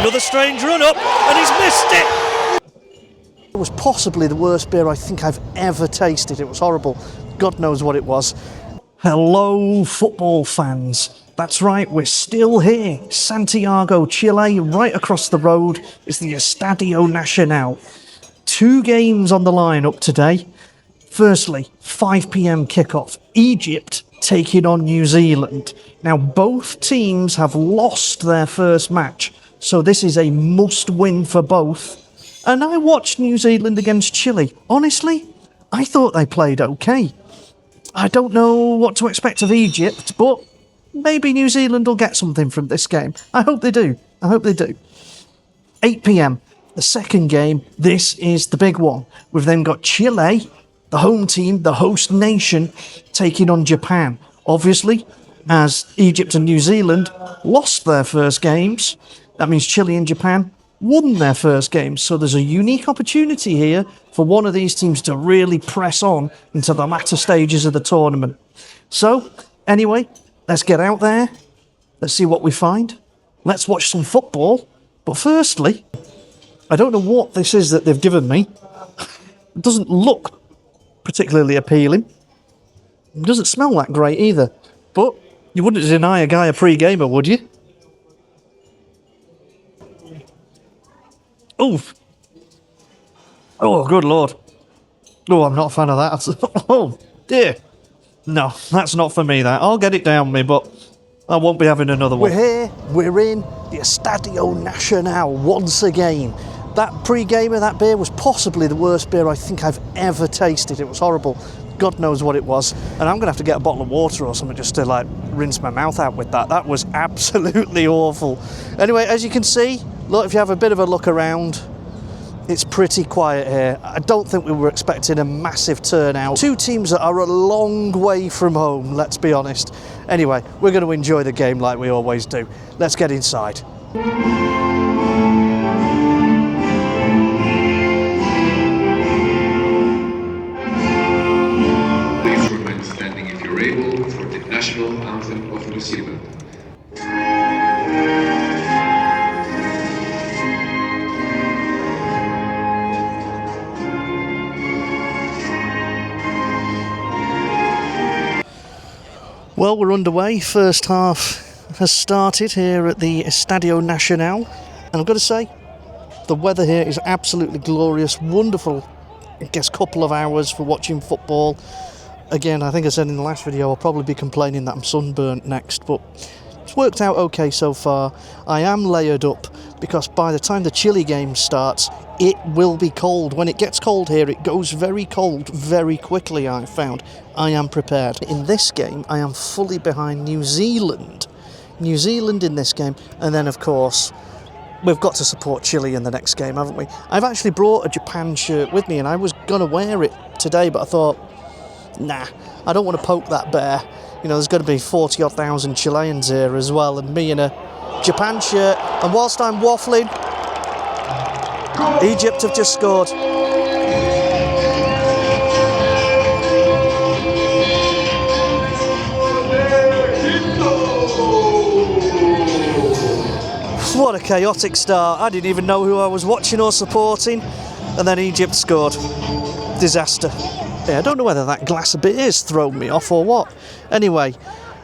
Another strange run up, and he's missed it! It was possibly the worst beer I think I've ever tasted. It was horrible. God knows what it was. Hello, football fans. That's right, we're still here. Santiago, Chile, right across the road is the Estadio Nacional. 2 games on the line-up today. Firstly, 5 p.m. kickoff. Egypt taking on New Zealand. Now, both teams have lost their first match, so this is a must-win for both. And I watched New Zealand against Chile. Honestly, I thought they played okay. I don't know what to expect of Egypt, but maybe New Zealand will get something from this game. I hope they do. 8 p.m, the second game. This is the big one. We've then got Chile, the home team, the host nation, taking on Japan. Obviously, as Egypt and New Zealand lost their first games, that means Chile and Japan won their first games. So there's a unique opportunity here for one of these teams to really press on into the latter stages of the tournament. So, anyway, let's get out there. Let's see what we find. Let's watch some football. But firstly, I don't know what this is that they've given me. It doesn't look particularly appealing. It doesn't smell that great either. But you wouldn't deny a guy a pre-gamer, would you? Oof. Oh, good Lord. Oh, I'm not a fan of that. Oh, dear. No, that's not for me, that. I'll get it down me, but I won't be having another one. We're here. We're in the Estadio Nacional once again. That pre-gamer, that beer, was possibly the worst beer I think I've ever tasted. It was horrible. God knows what it was. And I'm going to have to get a bottle of water or something just to, like, rinse my mouth out with that. That was absolutely awful. Anyway, as you can see, look, if you have a bit of a look around, it's pretty quiet here. I don't think we were expecting a massive turnout. 2 teams that are a long way from home, let's be honest. Anyway, we're going to enjoy the game like we always do. Let's get inside. Please remain standing if you're able for the national anthem of New Zealand. Well, we're underway. First half has started here at the Estadio Nacional. And I've got to say, the weather here is absolutely glorious. Wonderful, I guess, couple of hours for watching football. Again, I think I said in the last video, I'll probably be complaining that I'm sunburnt next, but it's worked out okay so far. I am layered up because by the time the Chile game starts, it will be cold. When it gets cold here, it goes very cold very quickly, I've found. I am prepared. In this game, I am fully behind New Zealand. New Zealand in this game, and then, of course, we've got to support Chile in the next game, haven't we? I've actually brought a Japan shirt with me, and I was going to wear it today, but I thought, nah, I don't want to poke that bear. You know, there's going to be 40-odd thousand Chileans here as well, and me in a Japan shirt. And whilst I'm waffling, Egypt have just scored. What a chaotic start. I didn't even know who I was watching or supporting, and then Egypt scored. Disaster. Yeah, I don't know whether that glass of beer has thrown me off or what. Anyway,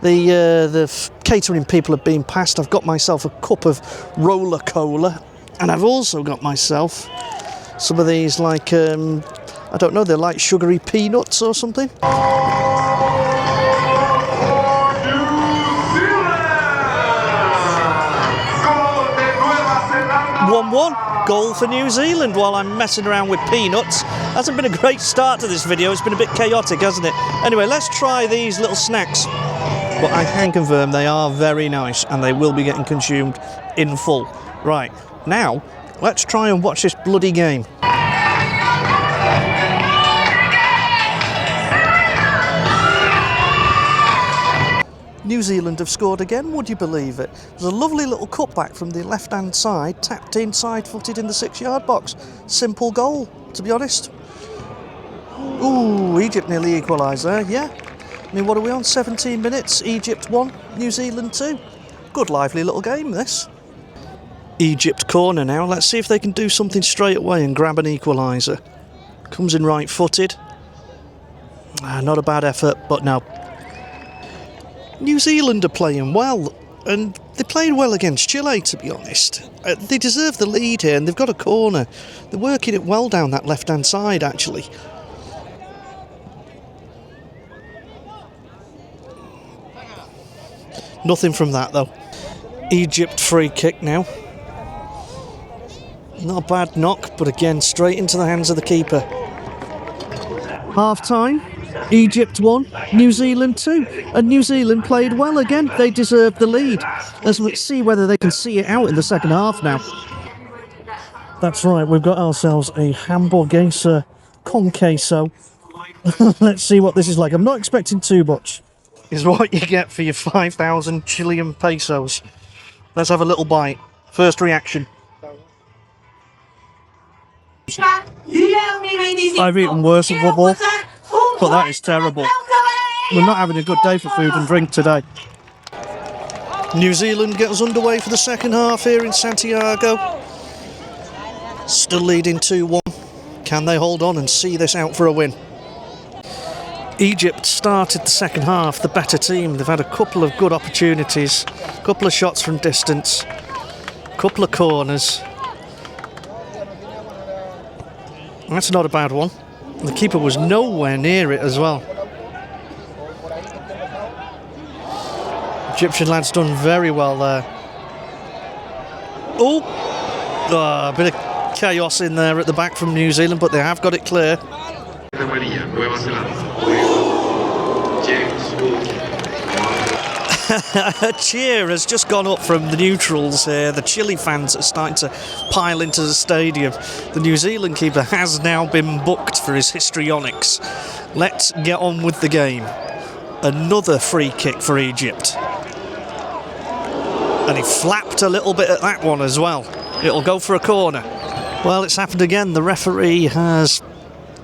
the catering people have been passed. I've got myself a cup of roller cola, and I've also got myself some of these, like, I don't know, they're like sugary peanuts or something. 1-1, goal for New Zealand while I'm messing around with peanuts. Hasn't been a great start to this video, it's been a bit chaotic, hasn't it? Anyway, let's try these little snacks. But I can confirm they are very nice and they will be getting consumed in full. Right, now, let's try and watch this bloody game. New Zealand have scored again, would you believe it? There's a lovely little cutback from the left-hand side, tapped in, side-footed in the 6-yard box. Simple goal, to be honest. Ooh, Egypt nearly equalised there, yeah. I mean, what are we on, 17 minutes? Egypt 1, New Zealand 2. Good lively little game, this. Egypt corner now. Let's see if they can do something straight away and grab an equaliser. Comes in right-footed. Not a bad effort, but no. New Zealand are playing well, and they played well against Chile, to be honest. They deserve the lead here, and they've got a corner. They're working it well down that left-hand side, actually. Nothing from that, though. Egypt free kick now. Not a bad knock, but again, straight into the hands of the keeper. Half-time, Egypt 1, New Zealand 2. And New Zealand played well again. They deserved the lead. Let's see whether they can see it out in the second half now. That's right, we've got ourselves a hamburguesa con queso. Let's see what this is like. I'm not expecting too much. Is what you get for your 5,000 Chilean pesos. Let's have a little bite. First reaction. I've eaten worse in football, but that is terrible. We're not having a good day for food and drink today. New Zealand get us underway for the second half here in Santiago. Still leading 2-1. Can they hold on and see this out for a win? Egypt started the second half the better team. They've had a couple of good opportunities, a couple of shots from distance, a couple of corners. That's not a bad one. The keeper was nowhere near it as well. Egyptian lads done very well there. Oh, a bit of chaos in there at the back from New Zealand, but they have got it clear. A cheer has just gone up from the neutrals here. The Chile fans are starting to pile into the stadium. The New Zealand keeper has now been booked for his histrionics. Let's get on with the game. Another free kick for Egypt. And he flapped a little bit at that one as well. It'll go for a corner. Well, it's happened again. The referee has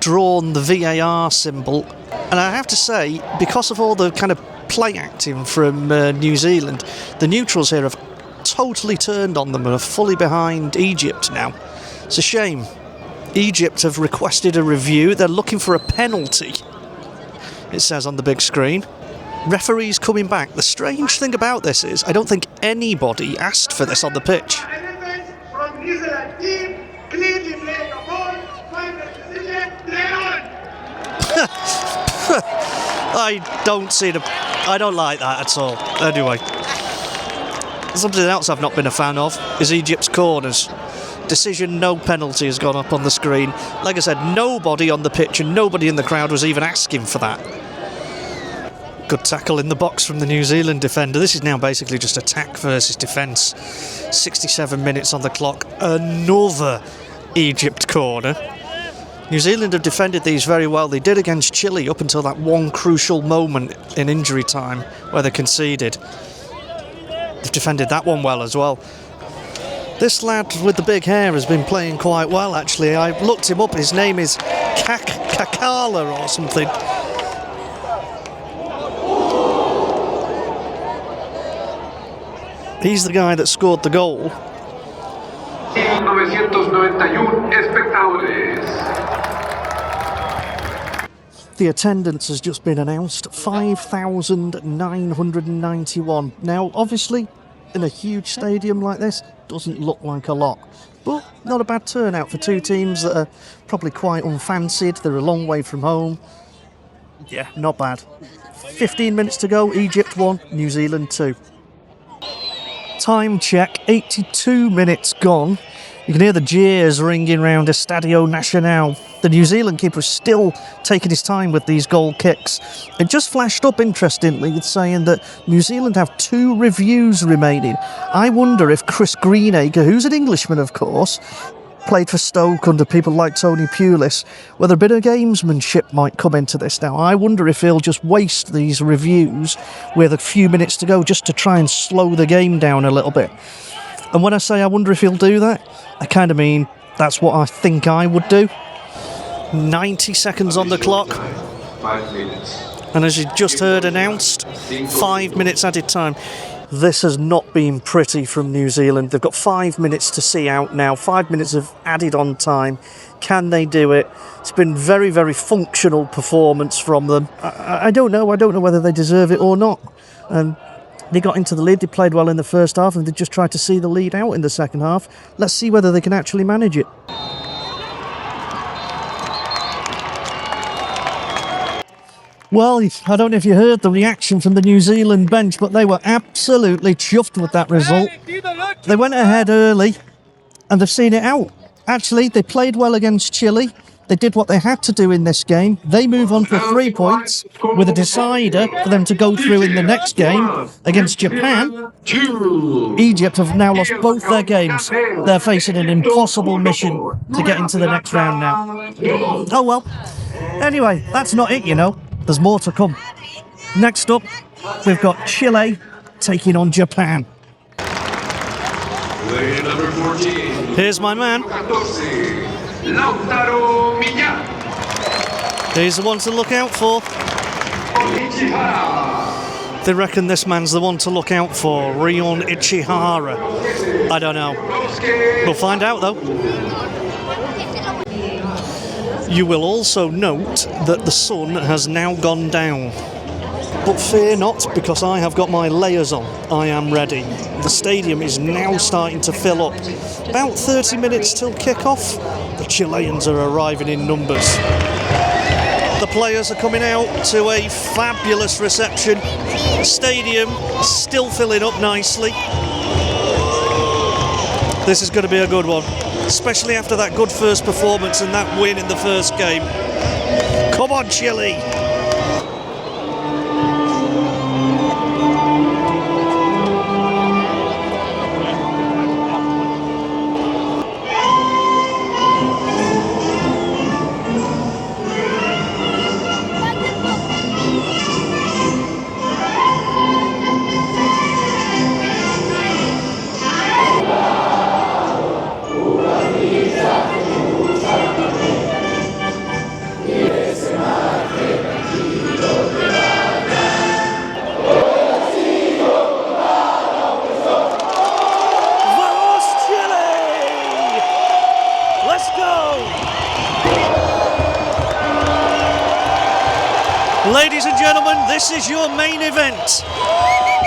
drawn the VAR symbol. And I have to say, because of all the kind of play acting from New Zealand, the neutrals here have totally turned on them and are fully behind Egypt now. It's a shame. Egypt have requested a review. They're looking for a penalty, it says on the big screen. Referees coming back. The strange thing about this is I don't think anybody asked for this on the pitch. I don't like that at all. Anyway, something else I've not been a fan of is Egypt's corners. Decision, no penalty has gone up on the screen. Like I said, nobody on the pitch and nobody in the crowd was even asking for that. Good tackle in the box from the New Zealand defender. This is now basically just attack versus defence. 67 minutes on the clock. Another Egypt corner. New Zealand have defended these very well. They did against Chile up until that one crucial moment in injury time where they conceded. They've defended that one well as well. This lad with the big hair has been playing quite well, actually. I looked him up. His name is Kakala or something. He's the guy that scored the goal. 991 espectadores. The attendance has just been announced, 5,991. Now, obviously, in a huge stadium like this, doesn't look like a lot. But not a bad turnout for two teams that are probably quite unfancied. They're a long way from home. Yeah, not bad. 15 minutes to go, Egypt 1, New Zealand 2. Time check, 82 minutes gone. You can hear the jeers ringing around Estadio Nacional. The New Zealand keeper is still taking his time with these goal kicks. It just flashed up, interestingly, saying that New Zealand have 2 reviews remaining. I wonder if Chris Greenacre, who's an Englishman, of course, played for Stoke under people like Tony Pulis, whether a bit of gamesmanship might come into this now. I wonder if he'll just waste these reviews with a few minutes to go just to try and slow the game down a little bit. And when I say I wonder if he'll do that, I kind of mean that's what I think I would do. 90 seconds on the clock. 5 minutes. And as you just heard announced, 5 minutes added time. This has not been pretty from New Zealand. They've got 5 minutes to see out now. 5 minutes of added on time. Can they do it? It's been very, very functional performance from them. I don't know. I don't know whether they deserve it or not. They got into the lead. They played well in the first half, and they just tried to see the lead out in the second half. Let's see whether they can actually manage it. Well, I don't know if you heard the reaction from the New Zealand bench, but they were absolutely chuffed with that result. They went ahead early, and they've seen it out. Actually, they played well against Chile. They did what they had to do in this game. They move on for 3 points with a decider for them to go through in the next game against Japan. Egypt have now lost both their games. They're facing an impossible mission to get into the next round now. Oh well. Anyway, that's not it, you know. There's more to come. Next up, we've got Chile taking on Japan. Number 14. Here's my man. He's the one to look out for. They reckon this man's the one to look out for, Rion Ichihara. I don't know. We'll find out though. You will also note that the sun has now gone down. But fear not, because I have got my layers on. I am ready. The stadium is now starting to fill up. About 30 minutes till kick-off. The Chileans are arriving in numbers. The players are coming out to a fabulous reception. The stadium still filling up nicely. This is going to be a good one, especially after that good first performance and that win in the first game. Come on, Chile! 'Let's go! Ladies and gentlemen, this is your main event.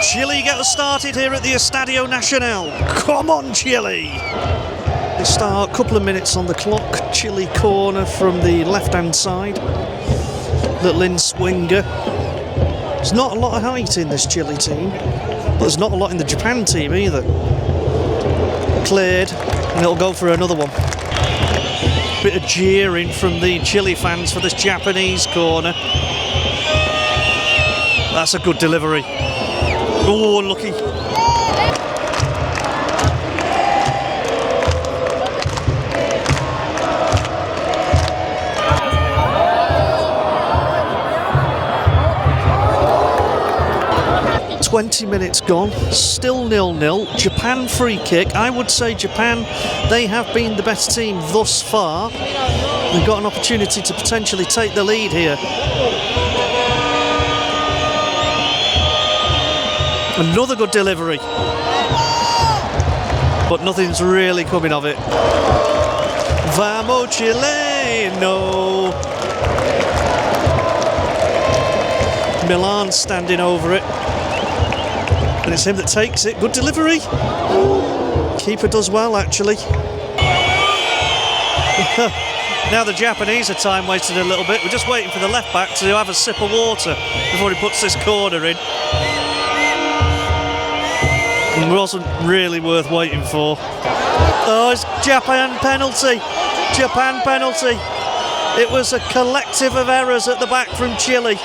Chile get us started here at the Estadio Nacional. Come on, Chile! They start a couple of minutes on the clock. Chile corner from the left-hand side. Little in-swinger. There's not a lot of height in this Chile team, but there's not a lot in the Japan team either. Cleared, and it'll go for another one. Bit of jeering from the Chile fans for this Japanese corner. That's a good delivery. Oh, unlucky. "20 minutes gone, still 0-0. Japan free kick. I would say Japan, they have been the best team thus far. They've got an opportunity to potentially take the lead here. Another good delivery. But nothing's really coming of it. Vamos Chile! No. Milan standing over it. And it's him that takes it. Good delivery. Keeper does well, actually. Now the Japanese are time wasting a little bit. We're just waiting for the left back to have a sip of water before he puts this corner in. And it wasn't really worth waiting for. Oh, it's Japan penalty. Japan penalty. It was a collective of errors at the back from Chile.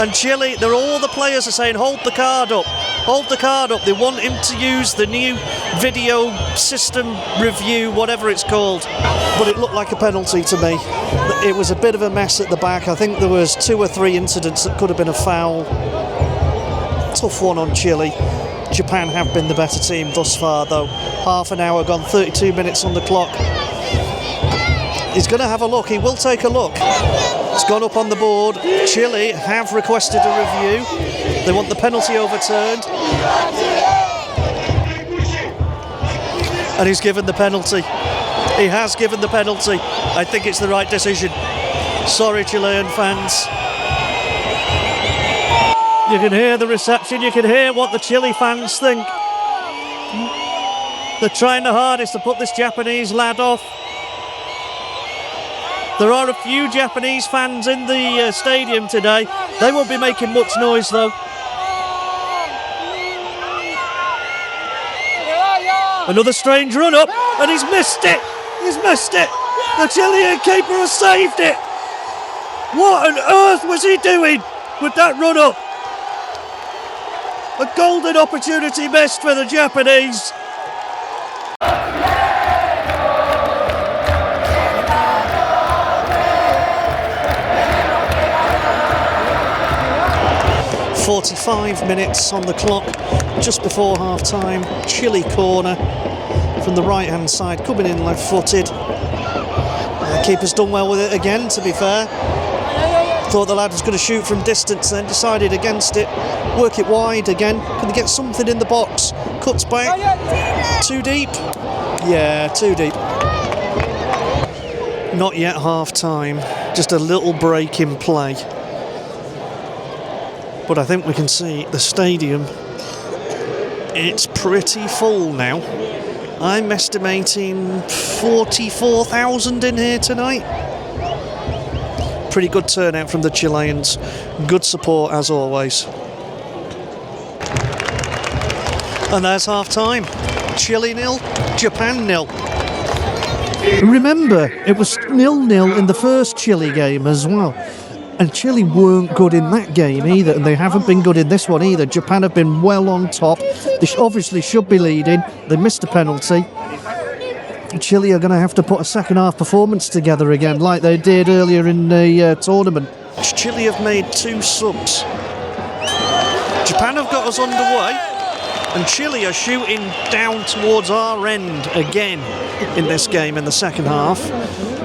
And Chile, all the players are saying, hold the card up. Hold the card up. They want him to use the new video system review, whatever it's called. But it looked like a penalty to me. It was a bit of a mess at the back. I think there was 2 or 3 incidents that could have been a foul. Tough one on Chile. Japan have been the better team thus far, though. Half an hour gone, 32 minutes on the clock. He's going to have a look. He will take a look. It's gone up on the board. Chile have requested a review. They want the penalty overturned. And he's given the penalty. He has given the penalty. I think it's the right decision. Sorry, Chilean fans. You can hear the reception, you can hear what the Chile fans think. They're trying their hardest to put this Japanese lad off. There are a few Japanese fans in the stadium today. They won't be making much noise though. Another strange run up, and he's missed it! He's missed it! The Chilean keeper has saved it! What on earth was he doing with that run up? A golden opportunity missed for the Japanese. "45 minutes on the clock, just before half-time. Chile corner from the right-hand side, coming in left-footed. The keeper's done well with it again, to be fair. Thought the lad was going to shoot from distance, then decided against it. Work it wide again. Can he get something in the box? Cuts back. Too deep? Yeah, too deep. Not yet half-time. Just a little break in play. But I think we can see the stadium. It's pretty full now. I'm estimating 44,000 in here tonight. Pretty good turnout from the Chileans. Good support as always. And there's half time. Chile 0, Japan 0. Remember, it was 0-0 in the first Chile game as well. And Chile weren't good in that game either, and they haven't been good in this one either. Japan have been well on top. They obviously should be leading. They missed a penalty. Chile are going to have to put a second half performance together again, like they did earlier in the tournament. Chile have made 2 subs. Japan have got us underway, and Chile are shooting down towards our end again in this game in the second half.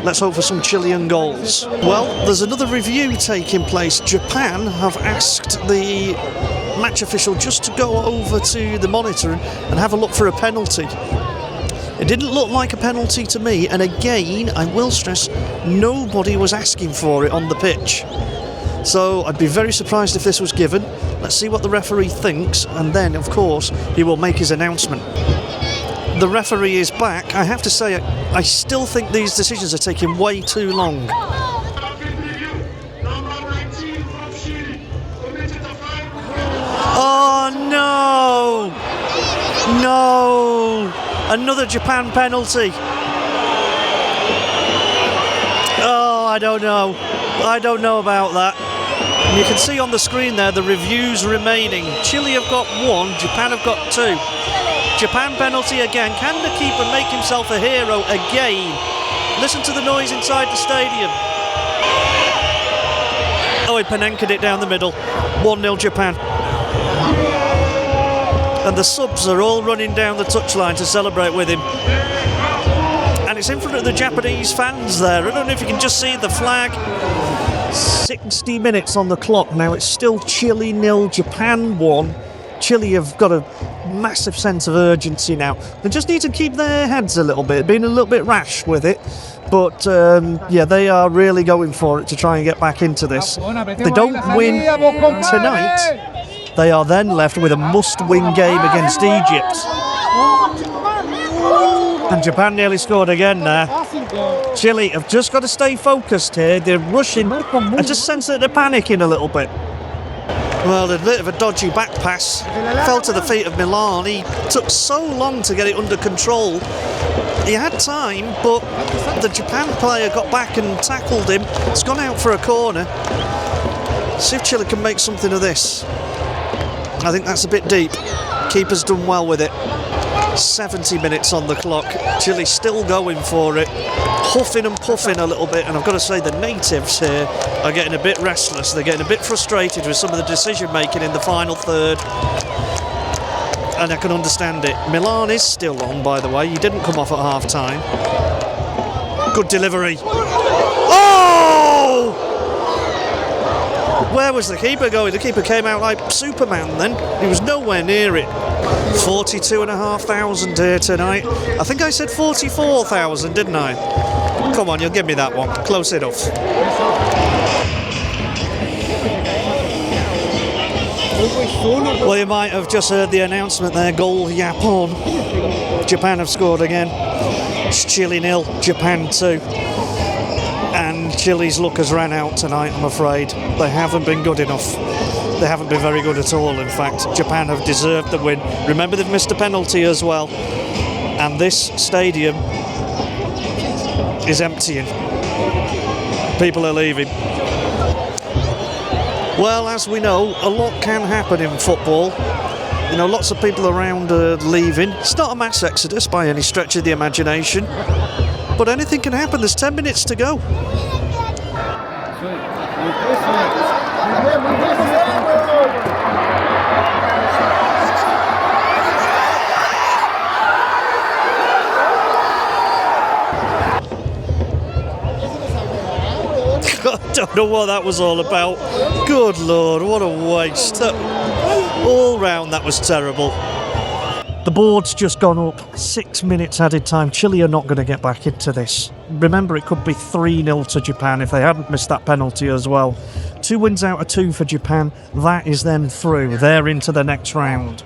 Let's hope for some Chilean goals. Well, there's another review taking place. Japan have asked the match official just to go over to the monitor and have a look for a penalty. It didn't look like a penalty to me, and again, I will stress, nobody was asking for it on the pitch. So I'd be very surprised if this was given. Let's see what the referee thinks, and then, of course, he will make his announcement. The referee is back. I have to say, I still think these decisions are taking way too long. Oh, no! No! Another Japan penalty. Oh, I don't know. I don't know about that. And you can see on the screen there the reviews remaining. Chile have got 1, Japan have got 2. Japan penalty again. Can the keeper make himself a hero again? Listen to the noise inside the stadium. Oh, he Panenkaed it down the middle. 1-0 Japan. And the subs are all running down the touchline to celebrate with him. And it's in front of the Japanese fans there. I don't know if you can just see the flag. 60 minutes on the clock now. It's still Chile 0, Japan 1. Chile have got a massive sense of urgency now. They just need to keep their heads a little bit, being a little bit rash with it. But yeah, they are really going for it to try and get back into this. If they don't win tonight, they are then left with a must-win game against Egypt. And Japan nearly scored again there. Chile have just got to stay focused here. They're rushing. I just sense that they're panicking a little bit. Well, a bit of a dodgy back pass. Fell to the feet of Milan. He took so long to get it under control. He had time, but the Japan player got back and tackled him. It's gone out for a corner. See if Chile can make something of this. I think that's a bit deep. Keeper's done well with it. 70 minutes on the clock. Chile still going for it. Huffing and puffing a little bit, and I've got to say the natives here are getting a bit restless. They're getting a bit frustrated with some of the decision making in the final third. And I can understand it. Milan is still on, by the way. He didn't come off at half time. Good delivery. Oh! Where was the keeper going? The keeper came out like Superman then. He was nowhere near it. 42,500 here tonight. I think I said 44,000, didn't I? Come on, you'll give me that one. Close enough. Well, you might have just heard the announcement there. Goal Japan. Japan have scored again. It's Chile 0, Japan 2. And Chile's luck has ran out tonight, I'm afraid. They haven't been good enough. They haven't been very good at all, in fact. Japan have deserved the win. Remember, they've missed a penalty as well. And this stadium is emptying. People are leaving. Well, as we know, a lot can happen in football. You know, lots of people around are leaving. It's not a mass exodus by any stretch of the imagination. But anything can happen. There's 10 minutes to go. I don't know what that was all about. Good Lord, what a waste. All round, that was terrible. The board's just gone up. 6 minutes added time. Chile are not going to get back into this. Remember, it could be 3-0 to Japan if they hadn't missed that penalty as well. 2 wins out of 2 for Japan. That is them through. They're into the next round.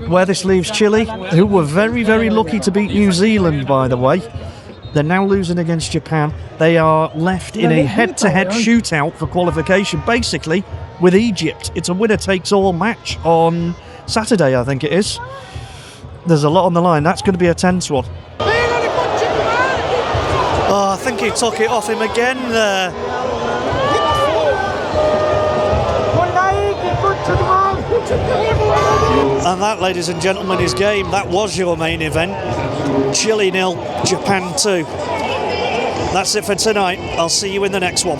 Where this leaves Chile, who were very, very lucky to beat New Zealand, by the way. They're now losing against Japan. They are left in a head-to-head shootout for qualification, basically, with Egypt. It's a winner-takes-all match on Saturday, I think it is. There's a lot on the line. That's going to be a tense one. Oh, I think he took it off him again there. And that, ladies and gentlemen, is game. That was your main event. Chile 0, Japan 2. That's it for tonight. I'll see you in the next one.